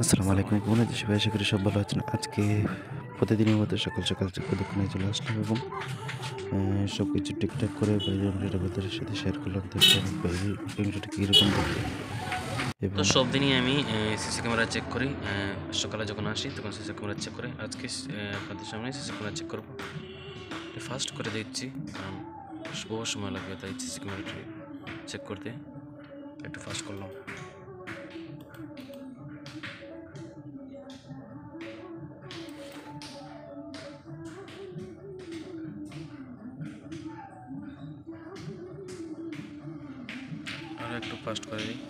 আসসালামু আলাইকুম। কেমন আছেন সবাই? আশা করি সব ভালো আছেন। আজকে প্রতিদিনের মতো সকাল, সকাল দোকানে চলে আসলাম এবং সবকিছু ঠিকঠাক করে বাইরের অংশটা আপনাদের সাথে শেয়ার করলাম। দেখলাম বাইরের অংশটা কীরকম দেখতে তো এবং সব দিনই আমি সিসি ক্যামেরা চেক করি। সকালে যখন আসি তখন সিসি ক্যামেরা চেক করি। আজকে আপনাদের সামনে সিসি ক্যামেরা চেক করব। এটা ফাস্ট করে দিচ্ছি কারণ বহু সময় লাগবে, তাই সিসি ক্যামেরাটি চেক করতে একটু ফাস্ট করলাম। আরও একটু ফাস্ট করে দিই।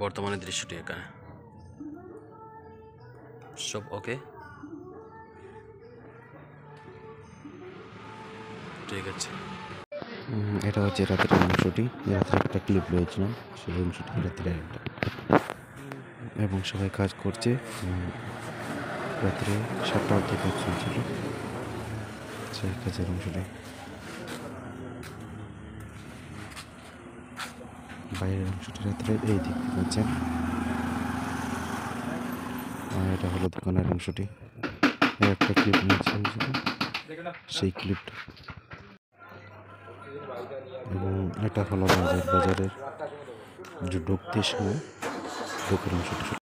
বর্তমানে দৃশ্যটি এখানে সব ওকে, ঠিক আছে। এটা হচ্ছে রাতের অংশটি। রাত্রে একটা ক্লিপ রয়েছিলাম, সেই অংশটি রাত্রে একটা এবং সবাই কাজ করছে। রাত্রে ৭টা অবধি কাজ চলছিল, সেই কাজের অংশটি। বাইরের অংশটি রাত্রে এই দেখতে পাচ্ছেন। এটা হলো দোকানের অংশটি। একটা ক্লিপ নিয়েছে সেই ক্লিপটা এবং এটা হলো বাজারের যে ঢুকতে সময় ঢোকার অংশটি।